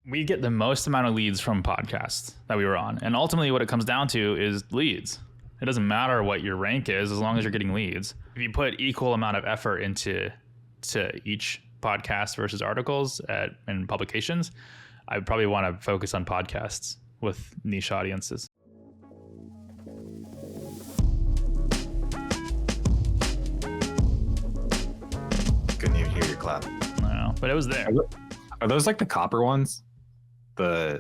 we get the most amount of leads from podcasts that we were on. And ultimately what it comes down to is leads. It doesn't matter what your rank is as long as you're getting leads. If you put equal amount of effort into each podcast versus articles and publications, I would probably want to focus on podcasts with niche audiences. Couldn't even hear your clap. No, but it was there. Are those like the copper ones? You know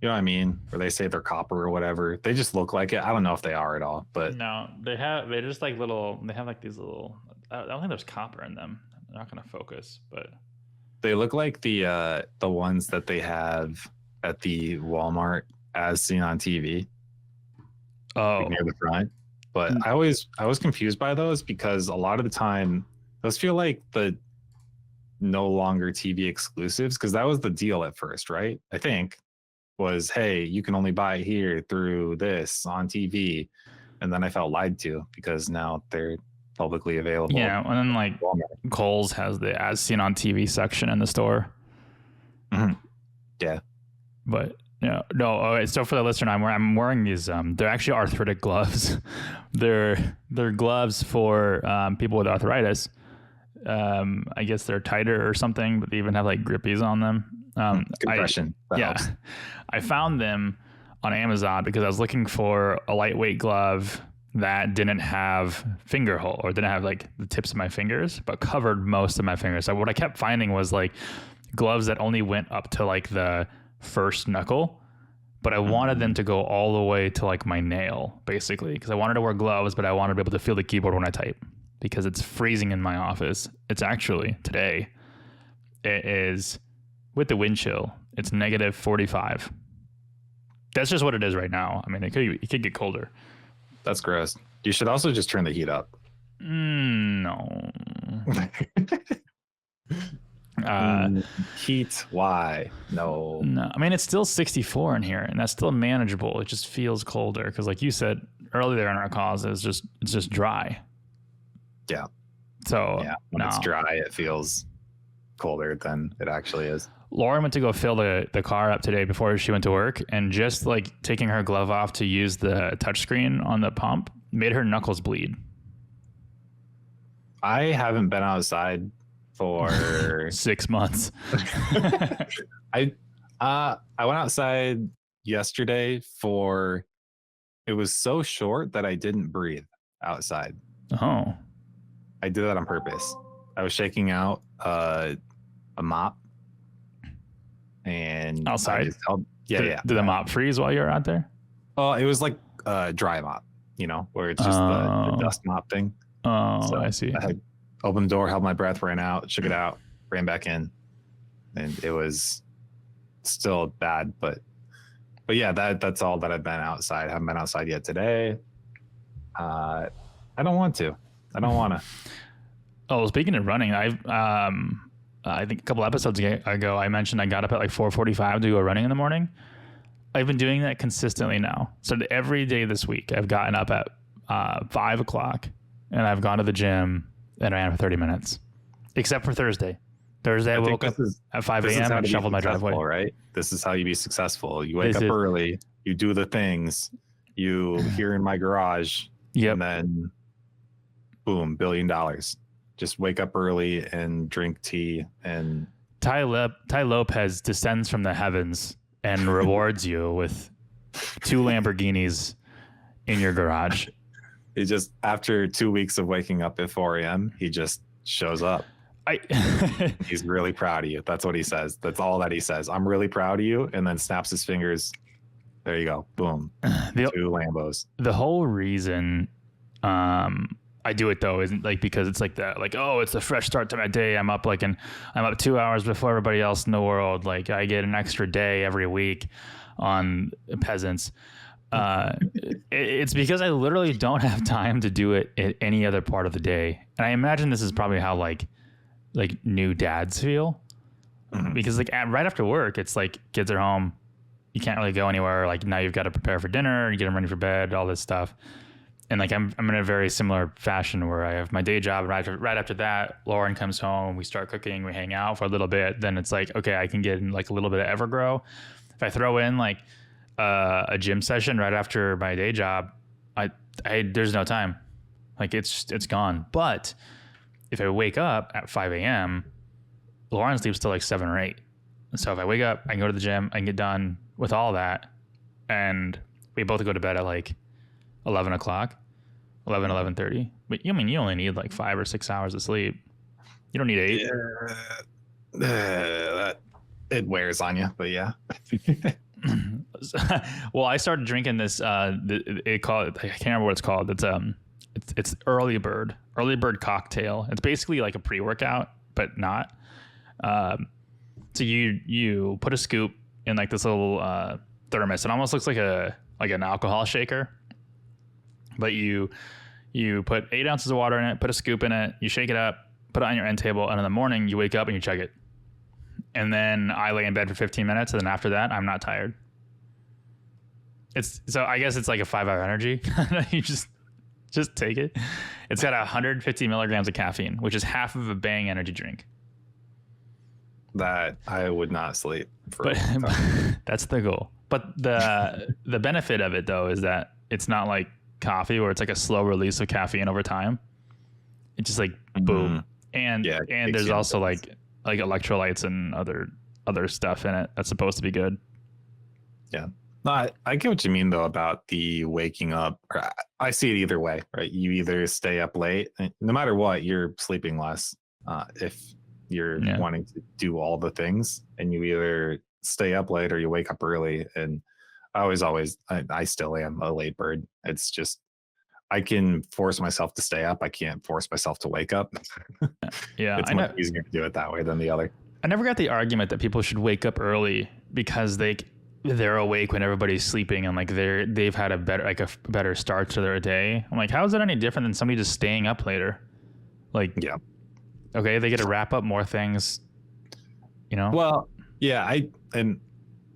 what I mean? Where they say they're copper or whatever. They just look like it. I don't know if they are at all, but no, they're just like little. They have like these little. I don't think there's copper in them. I'm not gonna focus, but they look like the ones that they have at the Walmart as seen on TV. Oh, like near the front. But I was confused by those because a lot of the time those feel like the no longer TV exclusives, because that was the deal at first, right? I think was, hey, you can only buy it here through this on TV. And then I felt lied to because now they're publicly available. Yeah, and then like Walmart. Kohl's has the as seen on TV section in the store. Mm-hmm. Yeah. But no. Okay, so for the listener, I'm wearing these. They're actually arthritic gloves. they're gloves for people with arthritis. I guess they're tighter or something, but they even have like grippies on them. Compression. Helps. I found them on Amazon because I was looking for a lightweight glove that didn't have finger hole or didn't have like the tips of my fingers, but covered most of my fingers. So what I kept finding was like gloves that only went up to like the first knuckle, but I wanted them to go all the way to like my nail, basically, because I wanted to wear gloves, but I wanted to be able to feel the keyboard when I type because it's freezing in my office. It's actually today. It is with the wind chill. It's negative 45. That's just what it is right now. I mean, it could get colder. That's gross. You should also just turn the heat up. No. Heat? Why? No. I mean, it's still 64 in here, and that's still manageable. It just feels colder because, like you said earlier in our calls, it's just dry. Yeah. So yeah, when it's dry, it feels colder than it actually is. Lauren went to go fill the car up today before she went to work, and just like taking her glove off to use the touchscreen on the pump made her knuckles bleed. I haven't been outside for 6 months. I went outside yesterday for, it was so short that I didn't breathe outside. Oh. I did that on purpose. I was shaking out a mop. And outside? Did the mop freeze while you were out there? Oh, it was like a dry mop, where it's just the dust mop thing. Oh, so I see. I had opened the door, held my breath, ran out, shook it out, ran back in. And it was still bad, but yeah, that's all that I've been outside. I haven't been outside yet today. I don't want to. Oh, speaking of running, I think a couple episodes ago, I mentioned I got up at like 4:45 to go running in the morning. I've been doing that consistently now. So every day this week, I've gotten up at 5 o'clock and I've gone to the gym and ran for 30 minutes, except for Thursday. I woke up at 5 a.m. and shuffled my driveway. Right? This is how you be successful. You wake up early, you do the things, you here in my garage, and then boom, $1 billion. Just wake up early and drink tea. And Tai Lopez descends from the heavens and rewards you with 2 Lamborghinis in your garage. He just, after 2 weeks of waking up at 4 a.m., he just shows up. He's really proud of you. That's what he says. That's all that he says. I'm really proud of you. And then snaps his fingers. There you go. Boom. 2 Lambos. The whole reason I do it though isn't like because it's like that, like, oh, it's a fresh start to my day. I'm up 2 hours before everybody else in the world. Like I get an extra day every week on peasants. It's because I literally don't have time to do it at any other part of the day. And I imagine this is probably how like new dads feel, because like right after work, it's like kids are home. You can't really go anywhere. Like now you've got to prepare for dinner and get them ready for bed, all this stuff. and like I'm in a very similar fashion where I have my day job. Right after that, Lauren comes home. We start cooking. We hang out for a little bit. Then it's like, okay, I can get in like a little bit of Evergrow. If I throw in like a gym session right after my day job, I there's no time. Like it's gone. But if I wake up at 5 a.m., Lauren sleeps till like 7 or 8. So if I wake up, I can go to the gym, I can get done with all that, and we both go to bed at like 11 o'clock, 11:30. But I mean, you only need like 5 or 6 hours of sleep. You don't need 8. It wears on you, but yeah. Well, I started drinking this. I can't remember what it's called. It's early bird cocktail. It's basically like a pre-workout, but not. So you put a scoop in like this little thermos. It almost looks like an alcohol shaker, but you put 8 ounces of water in it, put a scoop in it, you shake it up, put it on your end table, and in the morning you wake up and you chug it. And then I lay in bed for 15 minutes, and then after that, I'm not tired. So I guess it's like a 5-hour energy. You just take it. It's got 150 milligrams of caffeine, which is half of a Bang energy drink. That I would not sleep for. But that's the goal. But the benefit of it though is that it's not like coffee where it's like a slow release of caffeine over time. It's just like boom. And there's also like electrolytes and other stuff in it that's supposed to be good. Yeah. No, I get what you mean though about the waking up. I see it either way, right? You either stay up late, no matter what, you're sleeping less. If you're wanting to do all the things, and you either stay up late or you wake up early. And I still am a late bird. It's just, I can force myself to stay up. I can't force myself to wake up. Yeah. It's much easier to do it that way than the other. I never got the argument that people should wake up early because they're awake when everybody's sleeping and like they've had a better start to their day. I'm like, how is that any different than somebody just staying up later? Like, yeah. Okay, they get to wrap up more things, you know? Well, yeah, and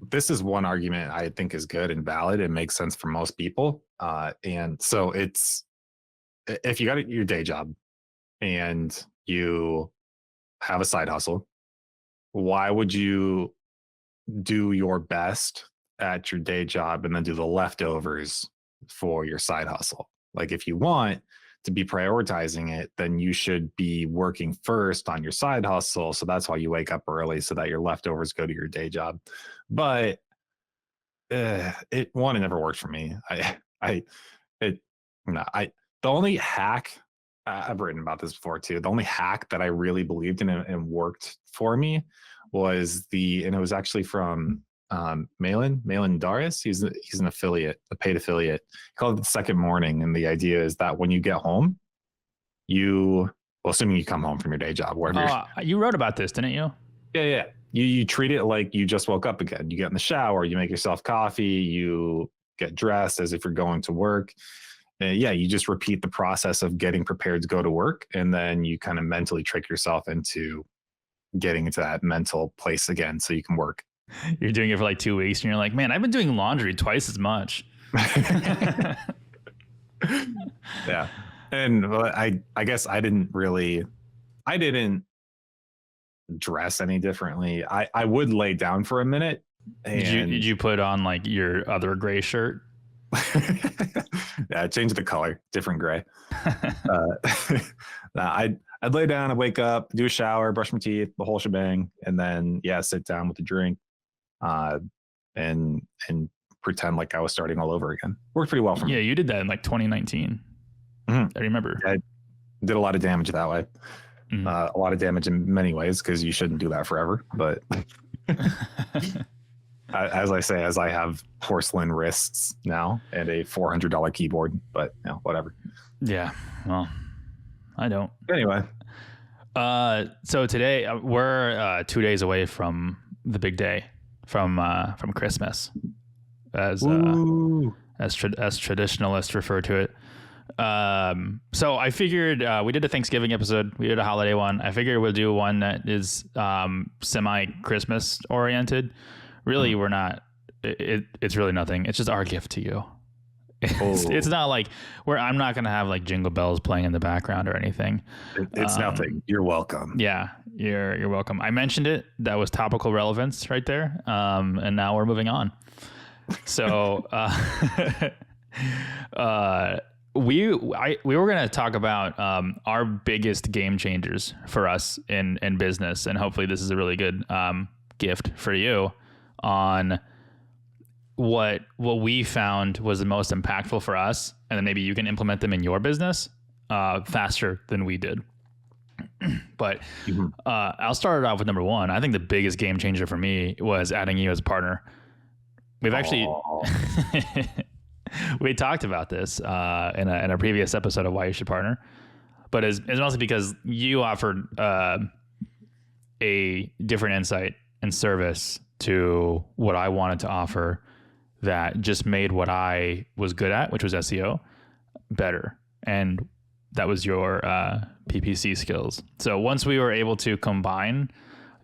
this is one argument I think is good and valid and makes sense for most people. And so it's, if you got your day job and you have a side hustle, why would you do your best at your day job and then do the leftovers for your side hustle? Like if you want to be prioritizing it, then you should be working first on your side hustle. So that's why you wake up early so that your leftovers go to your day job. But it never worked for me. The only hack, I've written about this before too. The only hack that I really believed in and worked for me was and it was actually from Malin Darius. He's an affiliate, a paid affiliate. He called it the second morning. And the idea is that when you get home, assuming you come home from your day job, wherever you wrote about this, didn't you? Yeah. You treat it like you just woke up again. You get in the shower, you make yourself coffee, you get dressed as if you're going to work. You just repeat the process of getting prepared to go to work. And then you kind of mentally trick yourself into getting into that mental place again so you can work. You're doing it for like 2 weeks and you're like, man, I've been doing laundry twice as much. Yeah. And I guess I didn't dress any differently. I would lay down for a minute. Did you put on like your other gray shirt? Yeah, change the color, different gray. I'd lay down, I'd wake up, do a shower, brush my teeth, the whole shebang, and then sit down with a drink, and pretend like I was starting all over again. Worked pretty well for me. Yeah, you did that in like 2019. I remember. I did a lot of damage that way. A lot of damage in many ways because you shouldn't do that forever. But as I have porcelain wrists now and a $400 keyboard, but whatever. Yeah, well, I don't. Anyway. So today we're 2 days away from the big day, from Christmas, as traditionalists refer to it. So I figured we did a Thanksgiving episode, we did a holiday one. I figured we'll do one that is semi-Christmas oriented. Really, we're not. It's really nothing. It's just our gift to you. It's not like where I'm not going to have like jingle bells playing in the background or anything. It's nothing. You're welcome. Yeah, you're welcome. I mentioned it. That was topical relevance right there. And now we're moving on. So we were going to talk about our biggest game changers for us in business, and hopefully this is a really good gift for you on what we found was the most impactful for us, and then maybe you can implement them in your business faster than we did. But I'll start it off with number one. I think the biggest game changer for me was adding you as a partner. We've actually we talked about this in a previous episode of Why You Should Partner, but it's mostly because you offered a different insight and service to what I wanted to offer that just made what I was good at, which was SEO, better. And that was your PPC skills. So once we were able to combine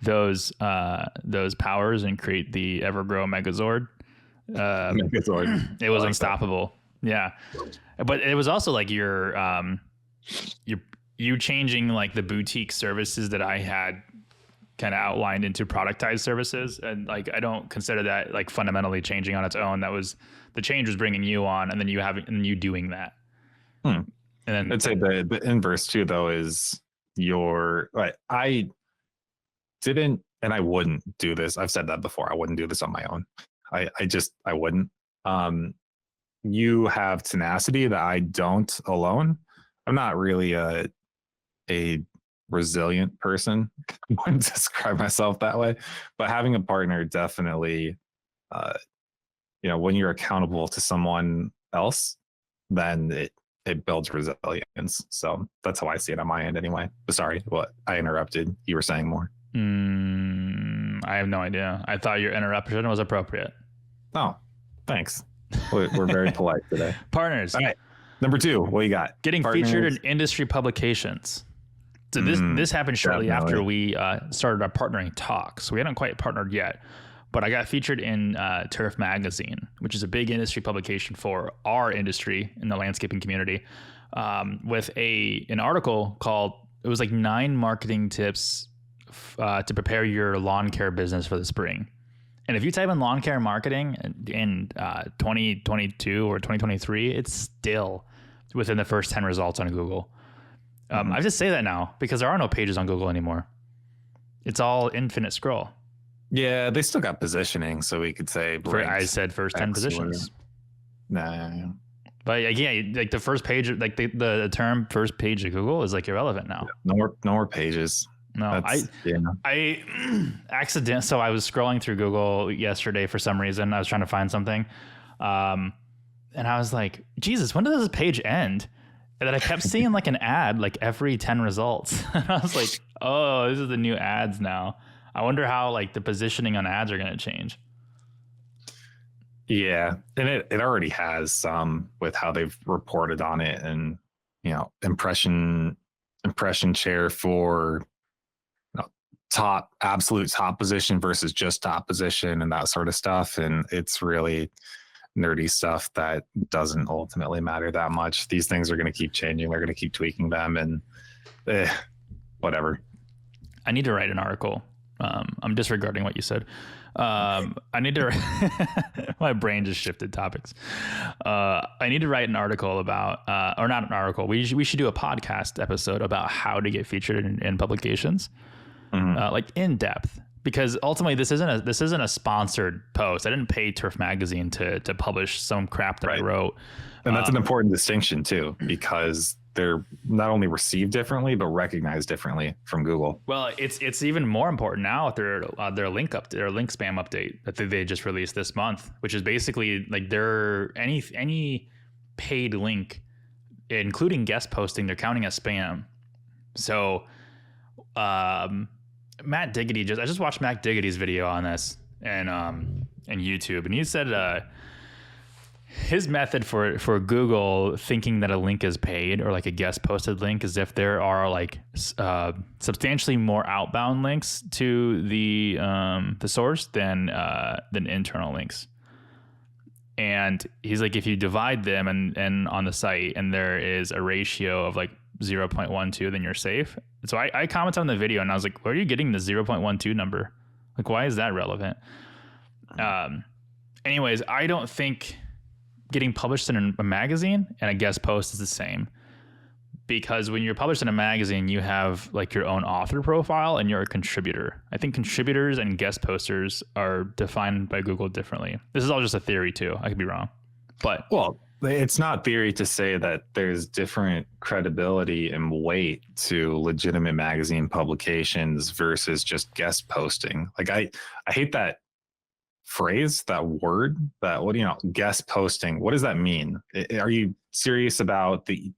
those powers and create the Evergrow Megazord, it was unstoppable. Yeah. But it was also like you changing like the boutique services that I had kind of outlined into productized services. And like, I don't consider that like fundamentally changing on its own. That was the change was bringing you on, and then you doing that. And then I'd say the inverse too, though, is I didn't, and I wouldn't do this. I've said that before. I wouldn't do this on my own. I wouldn't. You have tenacity that I don't alone. I'm not really a resilient person. I wouldn't describe myself that way, but having a partner definitely, when you're accountable to someone else, then it builds resilience. So that's how I see it on my end anyway. But sorry, what I interrupted. You were saying more. I have no idea. I thought your interruption was appropriate. Oh, thanks. We're very polite today. Partners. All right. Number two, what you got? Getting featured in industry publications. So this happened shortly after we started our partnering talks. We hadn't quite partnered yet, but I got featured in Turf Magazine, which is a big industry publication for our industry in the landscaping community, with an article called, it was like 9 marketing tips to prepare your lawn care business for the spring. And if you type in lawn care marketing in 2022 or 2023, it's still within the first 10 results on Google. I just say that now because there are no pages on Google anymore. It's all infinite scroll. Yeah, they still got positioning, so we could say. I said first 10 positions. Nah. But yeah, like the first page, like the term first page of Google is like irrelevant now. No more pages. No, I accidentally. So I was scrolling through Google yesterday for some reason. I was trying to find something, and I was like, Jesus, when does this page end? And then I kept seeing like an ad like every 10 results. And I was like, oh, this is the new ads now. I wonder how like the positioning on ads are going to change. Yeah, and it already has some with how they've reported on it, and impression share for absolute top position versus just top position and that sort of stuff. And it's really nerdy stuff that doesn't ultimately matter that much. These things are going to keep changing. They're going to keep tweaking them, and whatever. I need to write an article. I'm disregarding what you said. I need to, my brain just shifted topics. I need to write an article about, or not an article. We should do a podcast episode about how to get featured in publications, like in depth, because ultimately this isn't a sponsored post. I didn't pay Turf Magazine to publish some crap that I wrote. And that's an important distinction too, because they're not only received differently, but recognized differently from Google. Well, it's even more important now with their link spam update that they just released this month, which is basically like any paid link, including guest posting, they're counting as spam. So, Matt Diggity I just watched Matt Diggity's video on this and YouTube, and he said his method for Google thinking that a link is paid or like a guest posted link is if there are like substantially more outbound links to the source than internal links. And he's like, if you divide them and on the site and there is a ratio of like 0.12, then you're safe. So I commented on the video and I was like, where are you getting the 0.12 number? Like, why is that relevant? Anyways, I don't think getting published in a magazine and a guest post is the same, because when you're published in a magazine, you have like your own author profile and you're a contributor. I think contributors and guest posters are defined by Google differently. This is all just a theory too. I could be wrong, but well, it's not theory to say that there's different credibility and weight to legitimate magazine publications versus just guest posting. Like I hate that phrase, that word, that, what do you know, guest posting. What does that mean? Are you serious about the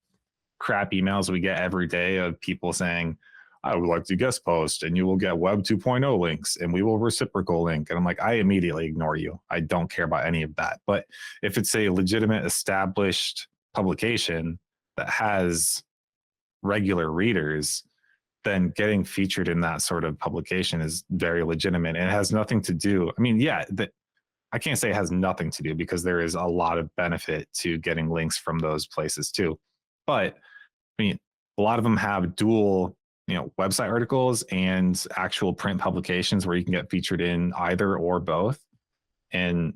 crap emails we get every day of people saying, I would like to guest post and you will get Web 2.0 links and we will reciprocal link? And I'm like, I immediately ignore you. I don't care about any of that. But if it's a legitimate established publication that has regular readers, then getting featured in that sort of publication is very legitimate. And it has nothing to do. I mean, yeah, I can't say it has nothing to do, because there is a lot of benefit to getting links from those places too. But I mean, a lot of them have dual, website articles and actual print publications where you can get featured in either or both. And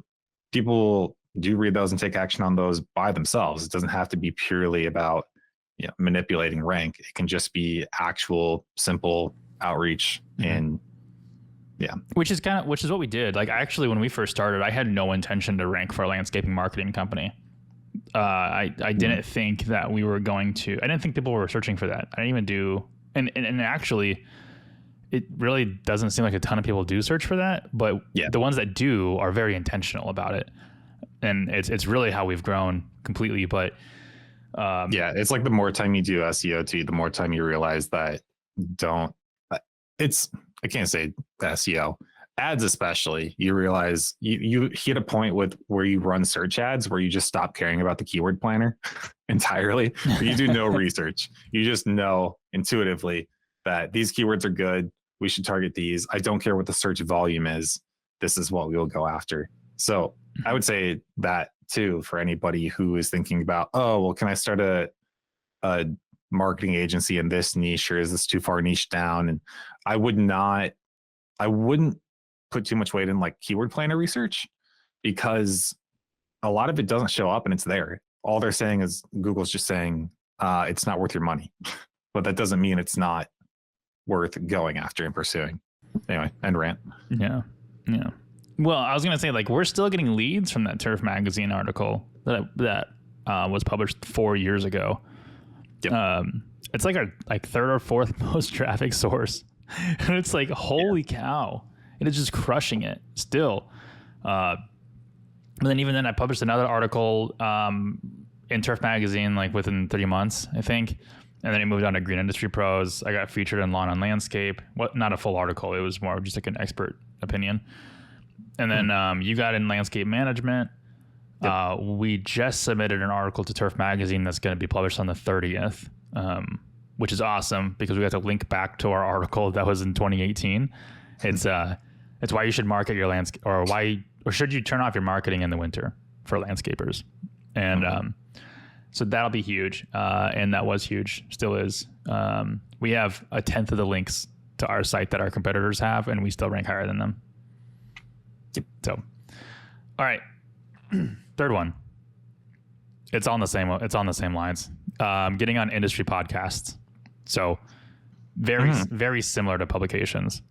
people do read those and take action on those by themselves. It doesn't have to be purely about manipulating rank. It can just be actual simple outreach. And which is what we did. Like, actually, when we first started, I had no intention to rank for a landscaping marketing company. I didn't think that we were going to. I didn't think people were searching for that. I didn't even do. And actually, it really doesn't seem like a ton of people do search for that. But the ones that do are very intentional about it, and it's really how we've grown completely. But it's like the more time you do SEO, the more time you realize that I can't say SEO. Ads especially, you realize you hit a point where you run search ads where you just stop caring about the keyword planner entirely. You do no research. You just know intuitively that these keywords are good. We should target these. I don't care what the search volume is. This is what we'll go after. So I would say that too, for anybody who is thinking about, oh, well, can I start a marketing agency in this niche, or is this too far niche down? And I wouldn't put too much weight in like keyword planner research, because a lot of it doesn't show up and it's there. All they're saying is Google's just saying it's not worth your money, but that doesn't mean it's not worth going after and pursuing. Anyway, end rant. Yeah. Well, I was going to say, like, we're still getting leads from that Turf Magazine article that was published 4 years ago. Yep. It's like our third or fourth most traffic source. And it's like, holy cow. It is just crushing it still. But then even then I published another article in Turf Magazine, like within 3 months, I think. And then it moved on to Green Industry Pros. I got featured in Lawn and Landscape. Not a full article. It was more just like an expert opinion. And then you got in Landscape Management. Yep. We just submitted an article to Turf Magazine that's going to be published on the 30th, which is awesome because we got to link back to our article that was in 2018. It's why you should market your landscape, or should you turn off your marketing in the winter for landscapers. And so that'll be huge. And that was huge, still is. We have 1/10 of the links to our site that our competitors have, and we still rank higher than them. So, all right. Third one. It's on the same lines. Getting on industry podcasts. So very similar to publications.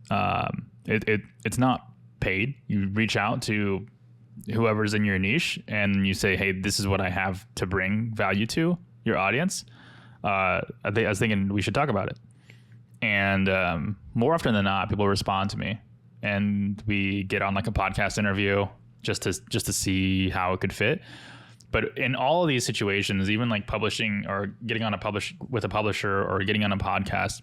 It's not paid. You reach out to whoever's in your niche and you say, hey, this is what I have to bring value to your audience. I was thinking we should talk about it. And more often than not, people respond to me and we get on like a podcast interview just to see how it could fit. But in all of these situations, even like publishing or getting on with a publisher or getting on a podcast,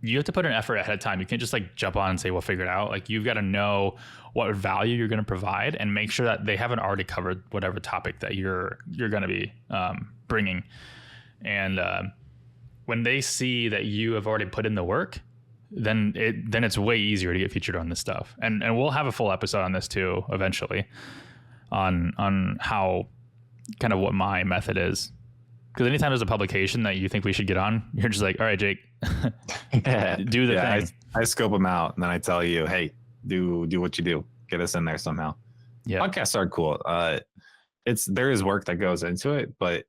you have to put an effort ahead of time. You can't just like jump on and say, we'll figure it out. Like, you've got to know what value you're going to provide and make sure that they haven't already covered whatever topic that you're going to be bringing. And when they see that you have already put in the work, then it's way easier to get featured on this stuff. And we'll have a full episode on this too, eventually. on how kind of what my method is. Because anytime there's a publication that you think we should get on, you're just like, all right, Jake, do the thing. I scope them out and then I tell you, hey, do what you do. Get us in there somehow. Yeah. Podcasts are cool. There is work that goes into it, but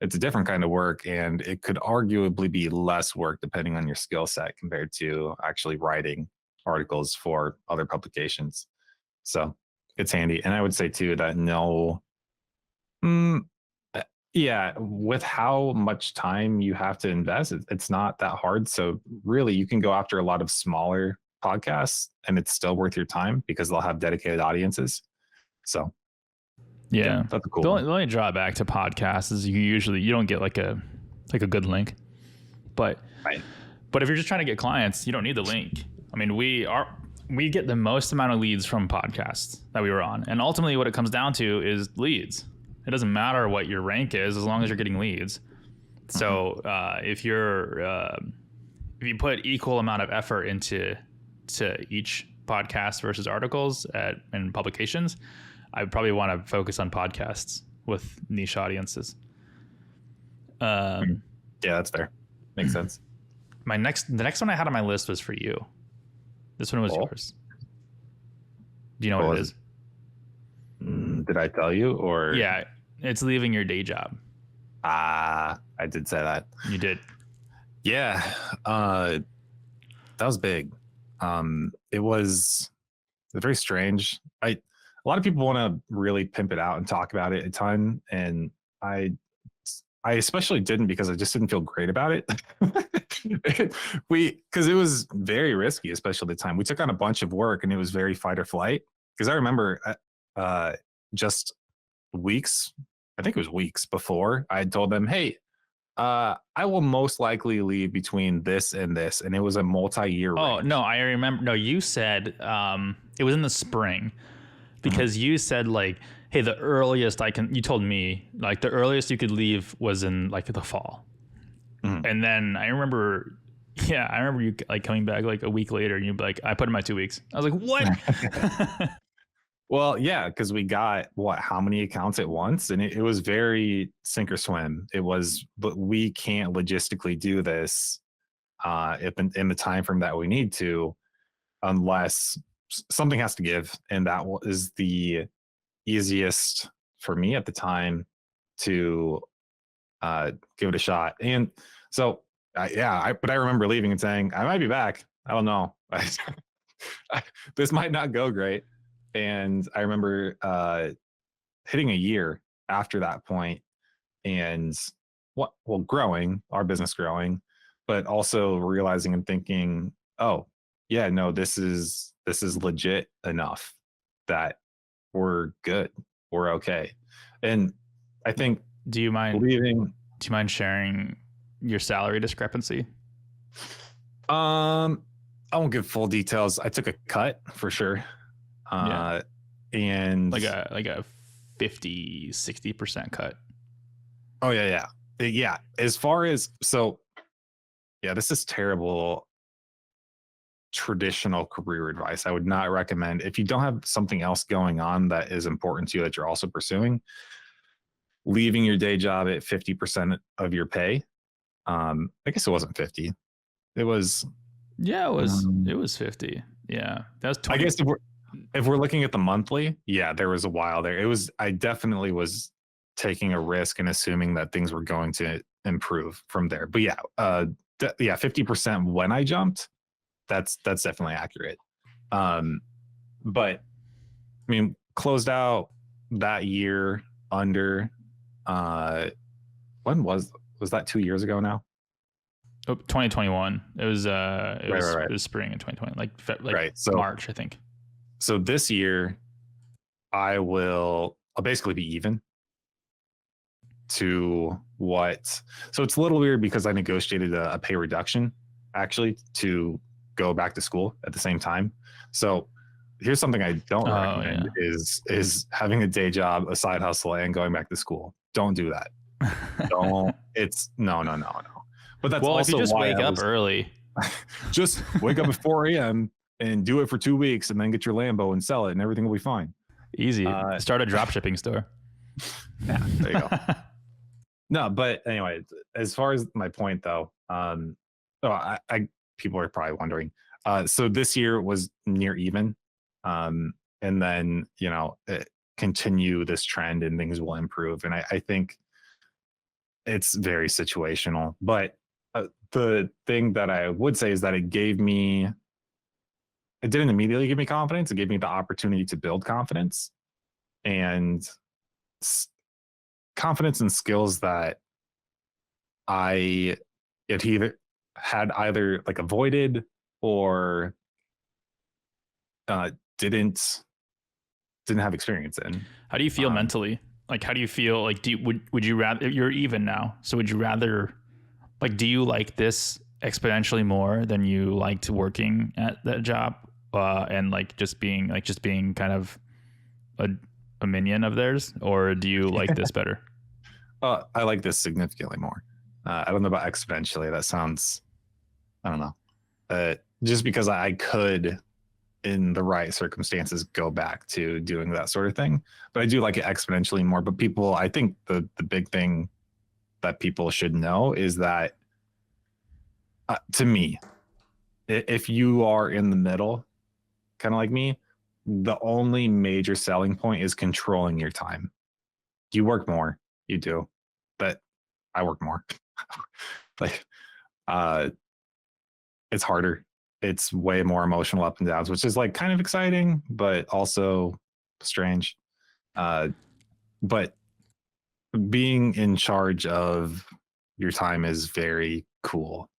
it's a different kind of work, and it could arguably be less work depending on your skill set compared to actually writing articles for other publications. So it's handy. And I would say too that with how much time you have to invest, it's not that hard. So really you can go after a lot of smaller podcasts and it's still worth your time because they'll have dedicated audiences. So yeah, that's a cool the only drawback to podcasts is you don't get like a good link, but if you're just trying to get clients, you don't need the link. I mean, we get the most amount of leads from podcasts that we were on, and ultimately what it comes down to is leads. It doesn't matter what your rank is as long as you're getting leads. So if you put equal amount of effort into each podcast versus articles and publications, I would probably want to focus on podcasts with niche audiences. Yeah, that's fair. Makes sense. The next one I had on my list was for you. This one was yours. Do you know what it is? Did I tell you or? Yeah, it's leaving your day job. I did say that. You did. Yeah. That was big. It was very strange. A lot of people want to really pimp it out and talk about it a ton. And I especially didn't because I just didn't feel great about it. Because it was very risky, especially at the time. We took on a bunch of work and it was very fight or flight. Because I remember just weeks, I think it was weeks before, I had told them, hey, I will most likely leave between this and this. And it was a multi-year range. No, I remember. No, you said it was in the spring. Because you said like, hey, the earliest you told me like the earliest you could leave was in like the fall. And then I remember you like coming back like a week later and you'd be like, I put in my 2 weeks. I was like, what? Well, yeah, because we got how many accounts at once? And it was very sink or swim. But we can't logistically do this in the time frame that we need to, unless something has to give. And that is the easiest for me at the time to give it a shot. And so, but I remember leaving and saying, I might be back. I don't know. This might not go great. And I remember hitting a year after that point and growing, our business growing, but also realizing and thinking, oh, yeah, no, this is legit enough that we're good. We're okay. And I think, do you mind sharing your salary discrepancy? I won't give full details. I took a cut for sure. And like a 50-60% cut. Oh yeah. As far as this is terrible traditional career advice. I would not recommend, if you don't have something else going on that is important to you that you're also pursuing, leaving your day job at 50% of your pay. I guess it wasn't 50. It was. Yeah, it was 50. Yeah, that was 20. I guess if we're looking at the monthly, yeah, there was a while there. I definitely was taking a risk and assuming that things were going to improve from there. But 50% when I jumped, that's definitely accurate. But I mean, closed out that year under, when was that 2 years ago now? 2021. It was right. It was spring in 2020, like so, March, I think. So this year I'll basically be even to what. So it's a little weird because I negotiated a pay reduction actually to go back to school at the same time. So here's something I don't recommend is having a day job, a side hustle, and going back to school. Don't do that. No. But that's also if you just wake up early. Just wake up at 4 a.m. and do it for 2 weeks and then get your Lambo and sell it and everything will be fine. Easy. Start a drop shipping store. Yeah, there you go. No, but anyway, as far as my point though, people are probably wondering. So this year was near even, and then continue this trend and things will improve. And I think it's very situational. But the thing that I would say is that it didn't immediately give me confidence. It gave me the opportunity to build confidence and confidence and skills that I had either like avoided or didn't have experience in. How do you feel mentally? Like, how do you feel? Like, would you rather, you're even now, so would you rather, like, do you like this exponentially more than you liked working at that job, and like just being kind of a minion of theirs, or do you like this better? I like this significantly more. I don't know about exponentially. That sounds, I don't know. Just because I could, in the right circumstances, go back to doing that sort of thing. But I do like it exponentially more. But I think the big thing that people should know is that, to me, if you are in the middle, kind of like me, the only major selling point is controlling your time. You work more, you do, but I work more. Like, it's harder. It's way more emotional up and downs, which is like kind of exciting, but also strange. But being in charge of your time is very cool.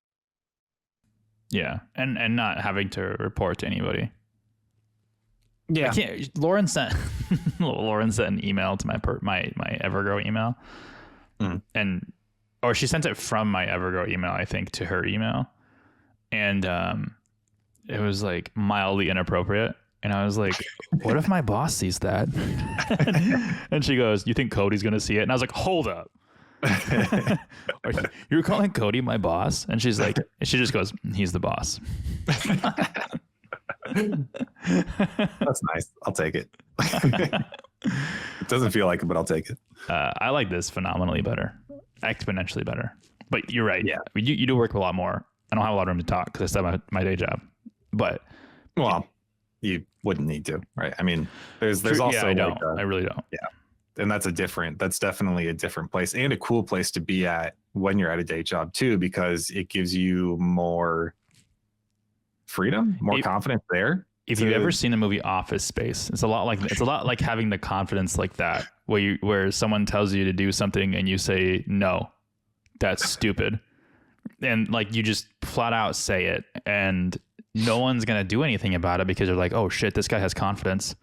Yeah, and not having to report to anybody. Yeah, Lauren sent an email to my Evergrow email, or she sent it from my Evergrow email, I think, to her email, and it was like mildly inappropriate. And I was like, what if my boss sees that? And she goes, you think Cody's going to see it? And I was like, hold up. You're calling Cody my boss? And she's like, she just goes, he's the boss. That's nice. I'll take it. It doesn't feel like it, but I'll take it. I like this phenomenally better, exponentially better. But you're right. Yeah. You do work a lot more. I don't have a lot of room to talk because I still have my day job. But well, you wouldn't need to, right? I mean, there's also I don't. I really don't. Yeah. And that's definitely a different place, and a cool place to be at when you're at a day job too, because it gives you more freedom, more confidence there. If you've ever seen the movie Office Space, it's a lot like having the confidence like that, where someone tells you to do something and you say, no, that's stupid. And like, you just flat out say it, and no one's going to do anything about it because they're like, oh shit, this guy has confidence.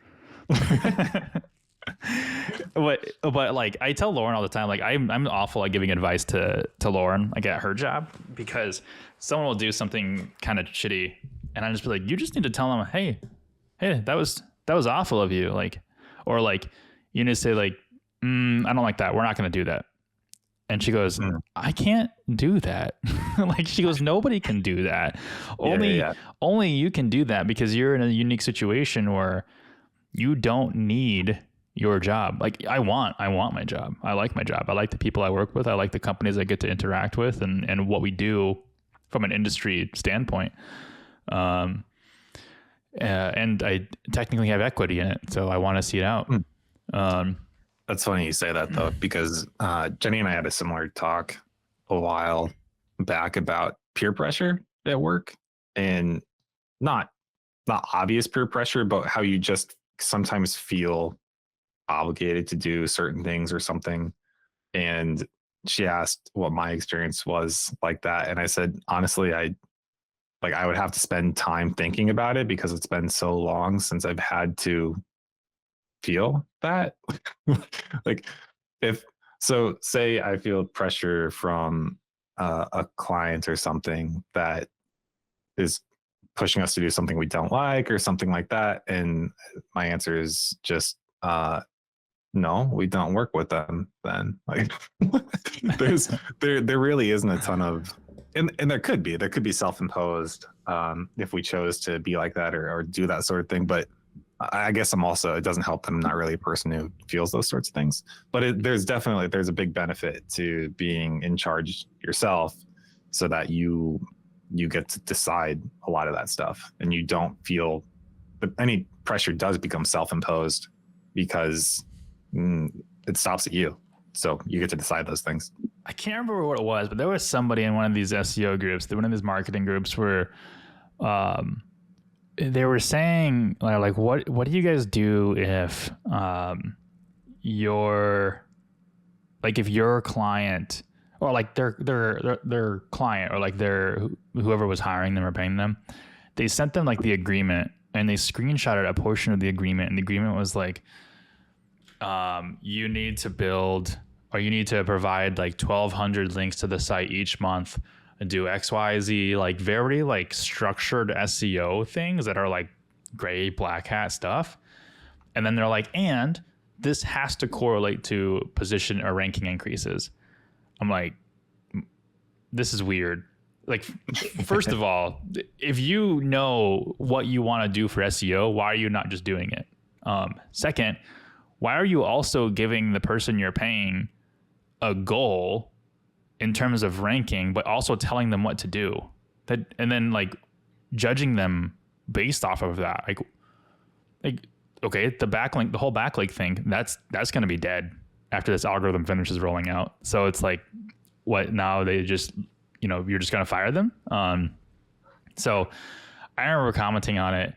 But like, I tell Lauren all the time, like I'm awful at giving advice to Lauren, like at her job, because someone will do something kind of shitty and I just be like, you just need to tell them, hey, that was awful of you. Like, or like, you need to say like, I don't like that. We're not going to do that. And she goes, I can't do that. Like, she goes, nobody can do that. Only you can do that because you're in a unique situation where you don't need your job. Like, I want my job. I like my job. I like the people I work with. I like the companies I get to interact with and what we do from an industry standpoint. And I technically have equity in it, so I want to see it out. That's funny you say that though, because Jenny and I had a similar talk a while back about peer pressure at work, and not obvious peer pressure, but how you just sometimes feel obligated to do certain things or something. And she asked what my experience was like that. And I said, honestly, I would have to spend time thinking about it because it's been so long since I've had to feel that. Like, say I feel pressure from a client or something that is pushing us to do something we don't like or something like that, and my answer is just no, we don't work with them then. Like, there really isn't a ton of, and there could be self-imposed if we chose to be like that or do that sort of thing, but I guess it doesn't help that I'm not really a person who feels those sorts of things, but there's a big benefit to being in charge yourself, so that you get to decide a lot of that stuff, and you don't feel that any pressure does become self-imposed, because it stops at you. So you get to decide those things. I can't remember what it was, but there was somebody in one of these SEO groups, one of these marketing groups, where they were saying like, what do you guys do if if your client, or like their client, or like whoever was hiring them or paying them, they sent them like the agreement, and they screenshotted a portion of the agreement, and the agreement was like, you need to build, or you need to provide like 1,200 links to the site each month, and do XYZ, like very like structured SEO things that are like gray, black hat stuff. And then they're like, and this has to correlate to position or ranking increases. I'm like, this is weird. Like, first of all, if you know what you want to do for SEO, why are you not just doing it? Second, why are you also giving the person you're paying a goal in terms of ranking, but also telling them what to do, and then like judging them based off of that? Like, okay, the whole backlink thing, that's going to be dead after this algorithm finishes rolling out. So it's like, what now? They just, you're just going to fire them. So I remember commenting on it.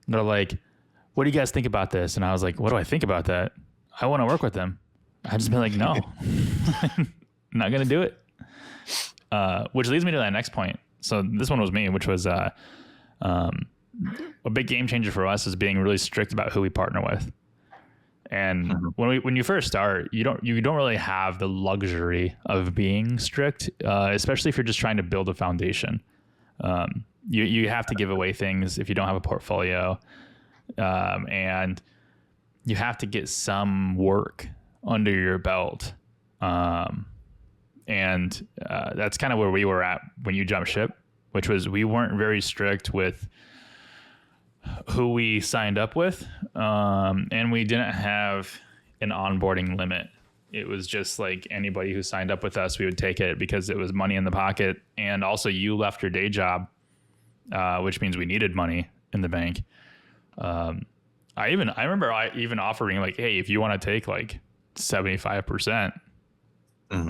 They're like, what do you guys think about this? And I was like, what do I think about that? I want to work with them. I just been like, no, not going to do it. Which leads me to that next point. So this one was me, which was a big game changer for us is being really strict about who we partner with. And when you first start, you don't really have the luxury of being strict, especially if you're just trying to build a foundation. You have to give away things if you don't have a portfolio, and you have to get some work under your belt. And that's kind of where we were at when you jumped ship, which was we weren't very strict with who we signed up with, and we didn't have an onboarding limit. It was just like anybody who signed up with us, we would take it because it was money in the pocket. And also you left your day job, which means we needed money in the bank. I remember offering like, hey, if you want to take like 75%,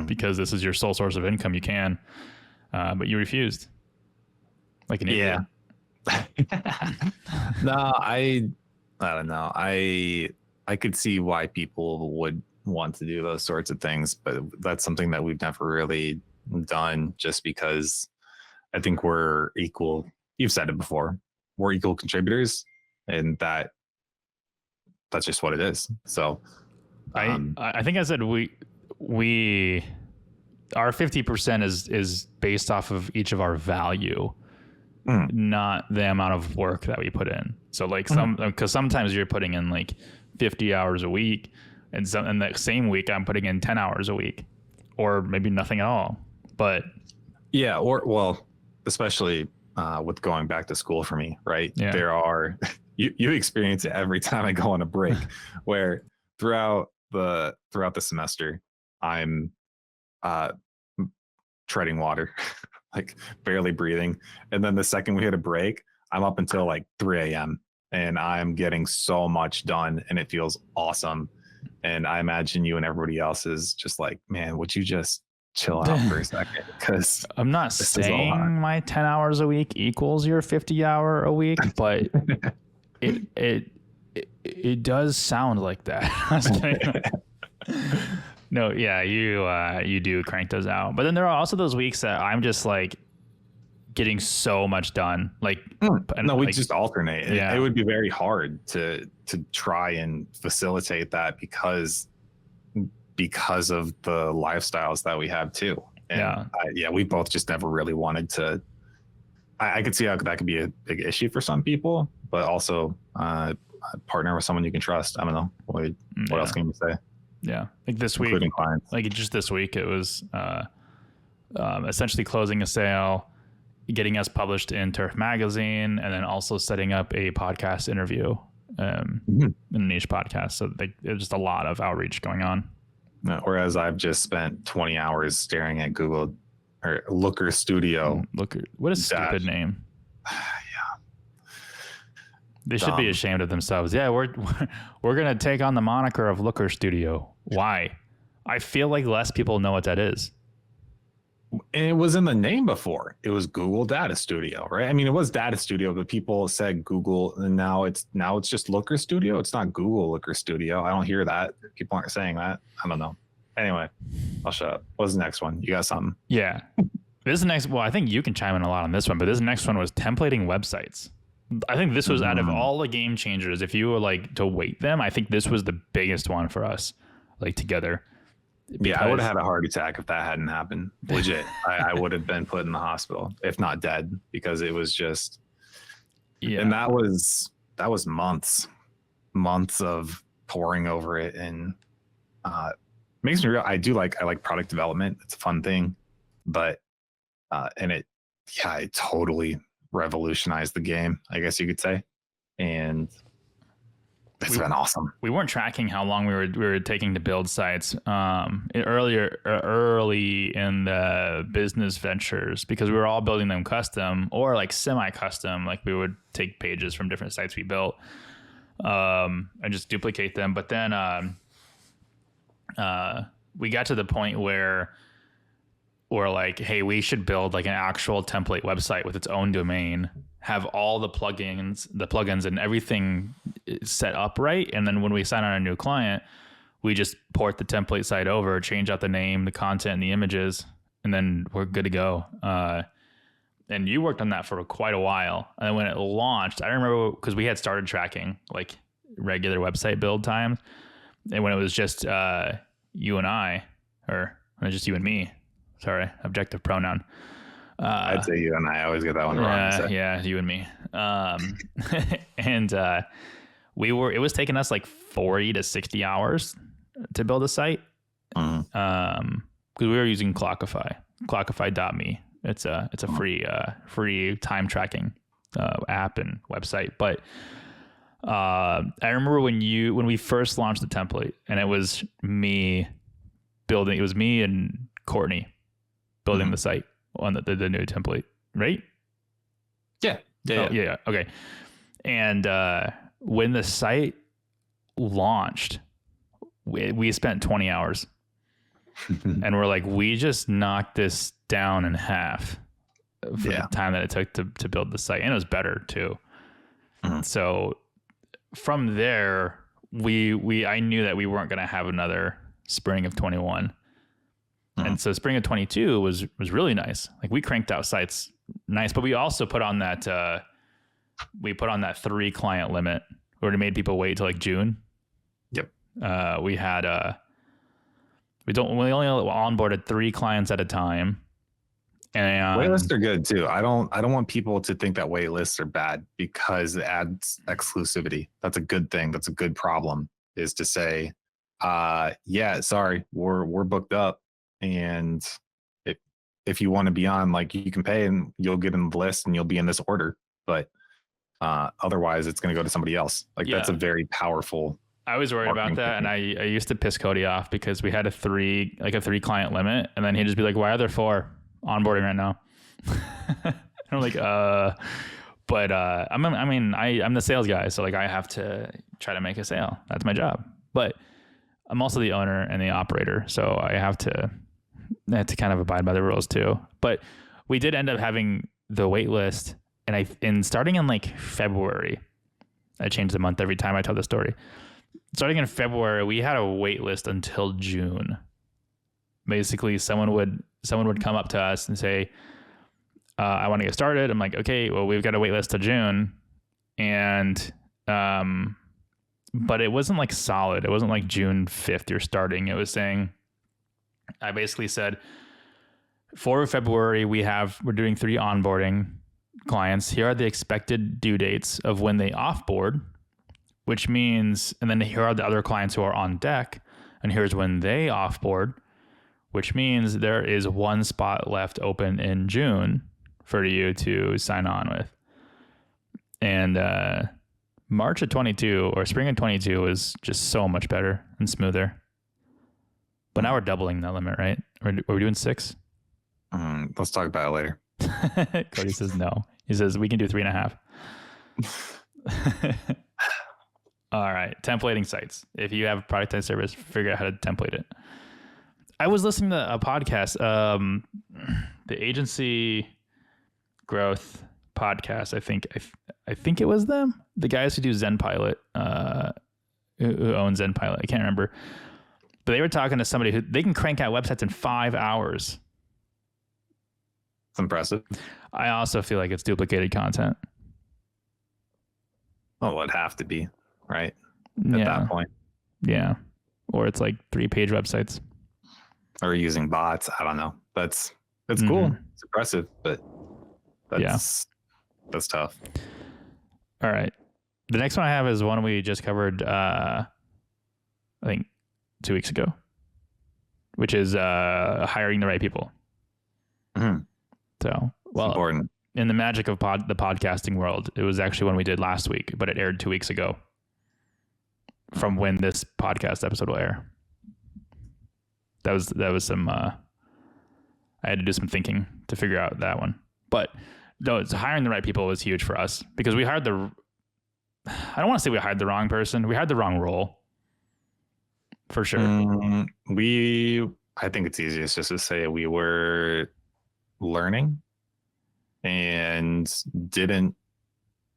because this is your sole source of income, you can, but you refused. Like an idiot. No, I don't know. I could see why people would want to do those sorts of things, but that's something that we've never really done, just because I think we're equal. You've said it before. We're equal contributors, and that's just what it is. So I think I said we our 50% is based off of each of our value, not the amount of work that we put in. So like because sometimes you're putting in like 50 hours a week, and that same week I'm putting in 10 hours a week, or maybe nothing at all. But yeah, especially with going back to school for me, right? Yeah. There are you experience it every time I go on a break, where throughout the semester I'm treading water, like barely breathing, and then the second we hit a break, I'm up until like 3 a.m. and I'm getting so much done, and it feels awesome. And I imagine you and everybody else is just like, man, would you just chill out for a second? Because I'm not saying my 10 hours a week equals your 50 hour a week, but it does sound like that. No, yeah, you do crank those out. But then there are also those weeks that I'm just like getting so much done. Like no, we just alternate. Yeah. It would be very hard to try and facilitate that because of the lifestyles that we have too. And we both just never really wanted to. I could see how that could be a big issue for some people, but also partner with someone you can trust. I don't know. What else can you say? Yeah, like this week, including clients. Like just this week, it was essentially closing a sale, getting us published in Turf Magazine, and then also setting up a podcast interview. in a niche podcast. So there's just a lot of outreach going on. Whereas I've just spent 20 hours staring at Google or Looker Studio. Looker, what a stupid name. Yeah. They should be ashamed of themselves. Yeah, we're gonna take on the moniker of Looker Studio. Why? I feel like less people know what that is. And it was in the name before. It was Google Data Studio, right? I mean, it was Data Studio, but people said Google, and now it's just Looker Studio. It's not Google Looker Studio. I don't hear that. People aren't saying that. I don't know. Anyway, I'll shut up. What's the next one? You got something? Yeah. This next, well, I think you can chime in a lot on this one, but this next one was templating websites. I think this was out of all the game changers. If you were like to weight them, I think this was the biggest one for us, like together. Yeah, I would have had a heart attack if that hadn't happened. Legit. I would have been put in the hospital, if not dead, because it was just, and that was months of poring over it. And makes me real. I like product development. It's a fun thing, but, and it totally revolutionized the game, I guess you could say. And it's been awesome. We weren't tracking how long we were taking to build sites early in the business ventures, because we were all building them custom or like semi-custom. Like we would take pages from different sites we built and just duplicate them. But then we got to the point where we're like, hey, we should build like an actual template website with its own domain, have all the plugins and everything set up right. And then when we sign on a new client, we just port the template site over, change out the name, the content, and the images, and then we're good to go. And you worked on that for quite a while. And then when it launched, I remember because we had started tracking like regular website build times. And when it was just you and I, or just you and me, sorry, objective pronoun. I'd say you and I always get that one wrong. Yeah, you and me. And it was taking us like 40 to 60 hours to build a site. Because we were using Clockify.me. It's a free time tracking app and website. But I remember when we first launched the template, and it was me building. It was me and Courtney building the site on the new template, right? Yeah. Okay. And when the site launched, we spent 20 hours, and we're like, we just knocked this down in half for the time that it took to build the site, and it was better too. So from there, I knew that we weren't going to have another spring of 21. And so spring of 22 was really nice. Like we cranked out sites nice, but we also put on that 3 client limit where we made people wait till like June. Yep. We had we only onboarded 3 clients at a time. And waitlists are good too. I don't want people to think that waitlists are bad, because it adds exclusivity. That's a good thing. That's a good problem, is to say, sorry, we're booked up. And if you want to be on, like, you can pay and you'll get in the list and you'll be in this order. But otherwise, it's going to go to somebody else. Like that's a very powerful. I was worried about that, and I used to piss Cody off because we had a 3 client limit, and then he'd just be like, "Why are there 4 onboarding right now?" And I'm like, but I'm the sales guy, so like I have to try to make a sale. That's my job. But I'm also the owner and the operator, so I have to kind of abide by the rules too. But we did end up having the wait list, and starting in like February, I change the month every time I tell the story. Starting in February, we had a wait list until June. Basically, someone would come up to us and say, I want to get started. I'm like, okay, well, we've got a wait list to June. And, but it wasn't like solid. It wasn't like June 5th you're starting. It was saying, I basically said, for February, we're doing 3 onboarding clients. Here are the expected due dates of when they offboard, which means, and then here are the other clients who are on deck, and here's when they offboard, which means there is 1 spot left open in June for you to sign on with. And March of 22 or spring of 22 was just so much better and smoother. But now we're doubling that limit, right? Are we doing 6? Let's talk about it later. Cody says no. He says we can do 3.5. All right. Templating sites. If you have a productized service, figure out how to template it. I was listening to a podcast, the agency growth podcast. I think it was them. The guys who do ZenPilot, who owns ZenPilot. I can't remember. But they were talking to somebody who they can crank out websites in 5 hours. It's impressive. I also feel like it's duplicated content. Oh, it'd have to be, right? At that point. Yeah. Or it's like 3-page websites. Or using bots. I don't know. That's cool. It's impressive, but that's tough. All right. The next one I have is one we just covered, I think 2 weeks ago, which is hiring the right people. Mm-hmm. So, well, important. In the magic of the podcasting world, it was actually one we did last week, but it aired 2 weeks ago from when this podcast episode will air. That was some, I had to do some thinking to figure out that one. But no, it's hiring the right people was huge for us because we hired I don't want to say we hired the wrong person. We hired the wrong role. For sure. I think it's easiest just to say we were learning and didn't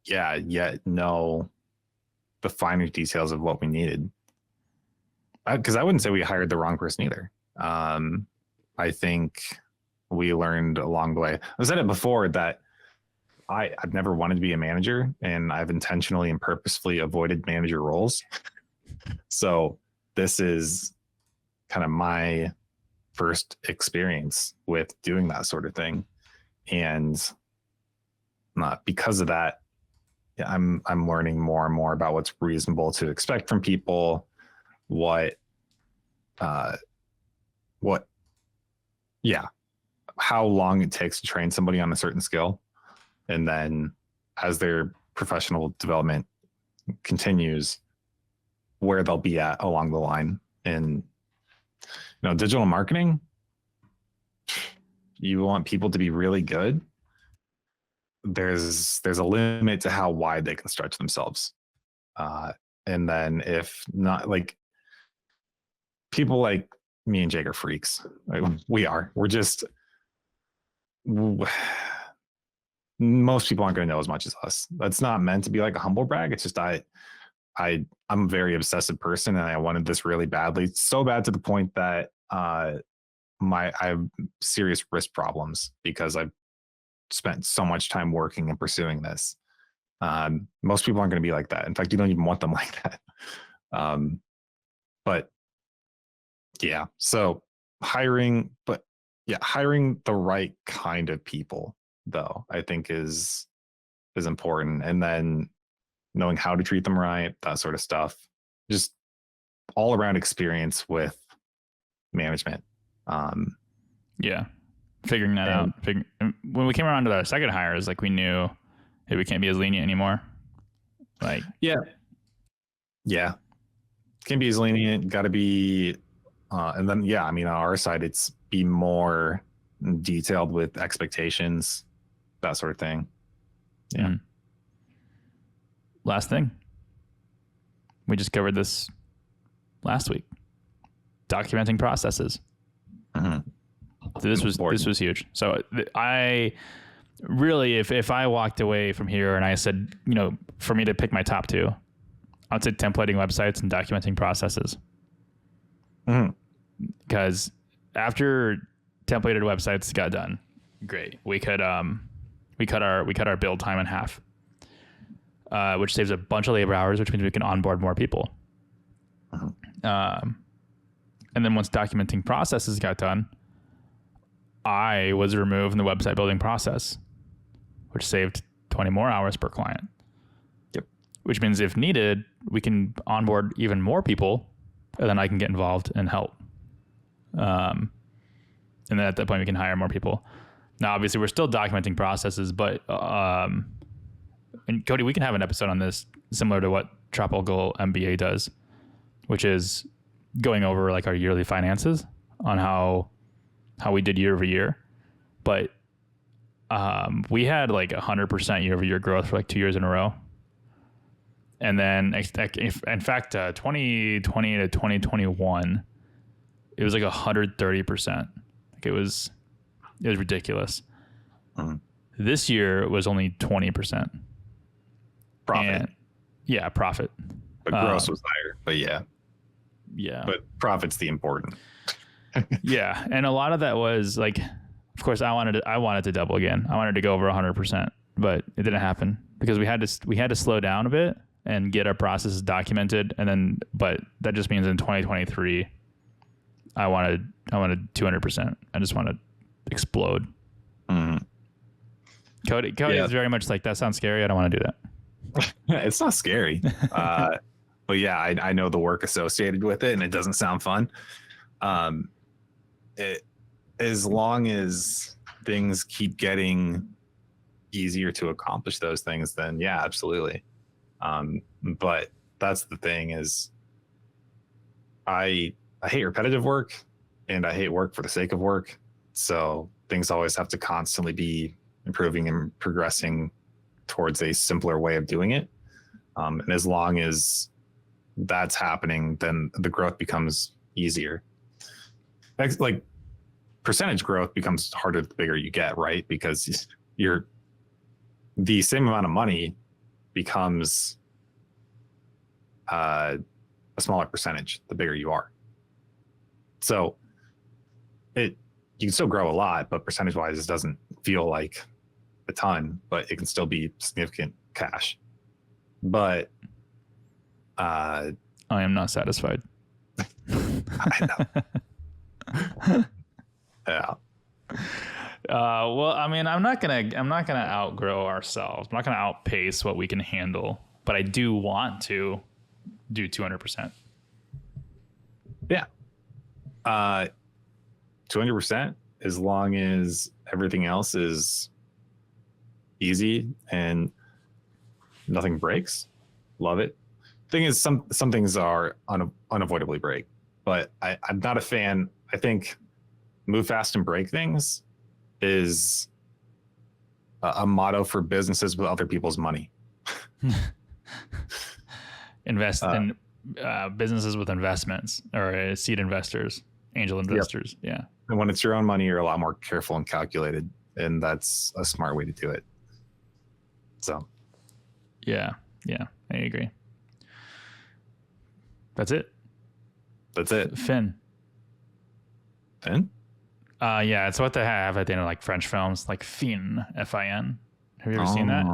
yet know the finer details of what we needed. Because I wouldn't say we hired the wrong person either. I think we learned along the way. I said it before that I've never wanted to be a manager, and I've intentionally and purposefully avoided manager roles. So this is kind of my first experience with doing that sort of thing. And because of that, I'm learning more and more about what's reasonable to expect from people, how long it takes to train somebody on a certain skill. And then as their professional development continues, where they'll be at along the line. And, digital marketing, you want people to be really good. There's a limit to how wide they can stretch themselves. And then if not, like, people like me and Jake are freaks. Like, we're just, most people aren't going to know as much as us. That's not meant to be like a humble brag. It's just, I'm a very obsessive person, and I wanted this really badly, so bad to the point that I have serious wrist problems because I've spent so much time working and pursuing this. Most people aren't going to be like that. In fact, you don't even want them like that. But yeah, so hiring the right kind of people, though, I think is important. And then knowing how to treat them right, that sort of stuff, just all around experience with management. Figuring that out. When we came around to the second hires, like, we knew, hey, we can't be as lenient anymore. Like, can't be as lenient. Got to be, and then on our side, it's be more detailed with expectations, that sort of thing. Yeah. Mm-hmm. Last thing, we just covered this last week. Documenting processes. Mm-hmm. So this was huge. So I really, if I walked away from here and I said, for me to pick my top 2, I'd say templating websites and documenting processes. Because after templated websites got done, great, we cut our build time in half, which saves a bunch of labor hours, which means we can onboard more people. And then once documenting processes got done, I was removed from the website building process, which saved 20 more hours per client. Yep. Which means if needed, we can onboard even more people, and then I can get involved and help. And then at that point, we can hire more people. Now, obviously, we're still documenting processes, but and Cody, we can have an episode on this similar to what Tropical MBA does, which is going over like our yearly finances on how we did year over year. But we had like 100% year over year growth for like 2 years in a row. And then in fact, 2020 to 2021, it was like 130%. Like it was ridiculous. Mm-hmm. This year it was only 20%. Profit. And, yeah, profit. But gross was higher. But yeah. Yeah. But profit's the important. Yeah. And a lot of that was like, of course, I wanted to double again. I wanted to go over 100%, but it didn't happen because we had to slow down a bit and get our processes documented. And then, but that just means in 2023, I wanted 200%. I just want to explode. Mm-hmm. Cody is very much like, that sounds scary. I don't want to do that. It's not scary. But yeah, I know the work associated with it and it doesn't sound fun. As long as things keep getting easier to accomplish those things, then yeah, absolutely. But that's the thing is I hate repetitive work and I hate work for the sake of work. So things always have to constantly be improving and progressing towards a simpler way of doing it. And as long as that's happening, then the growth becomes easier. Like percentage growth becomes harder the bigger you get, right? Because the same amount of money becomes a smaller percentage the bigger you are. So you can still grow a lot, but percentage wise, it doesn't feel like a ton, but it can still be significant cash. But I am not satisfied. I know. Yeah. Well, I mean, I'm not gonna outgrow ourselves. I'm not gonna outpace what we can handle, but I do want to do 200%. Yeah. 200%, as long as everything else is easy and nothing breaks. Love it. Thing is, some things are unavoidably break, but I'm not a fan. I think move fast and break things is a motto for businesses with other people's money. Invest in businesses with investments or seed investors, angel investors. Yep. Yeah. And when it's your own money, you're a lot more careful and calculated, and that's a smart way to do it. So. Yeah. I agree. That's it. Fin. Yeah, it's what they have at the end of like French films, like fin, Fin. Have you ever seen that?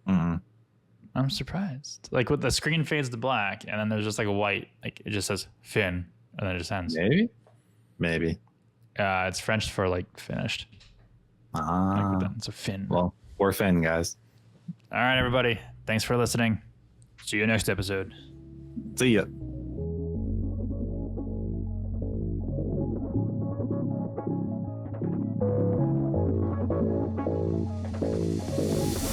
Mm-hmm. I'm surprised. Like with the screen fades to black, and then there's just like a white, like it just says fin, and then it just ends. Maybe. It's French for like finished. Like it's a fin. Well, we're fin, guys. All right, everybody. Thanks for listening. See you next episode. See ya.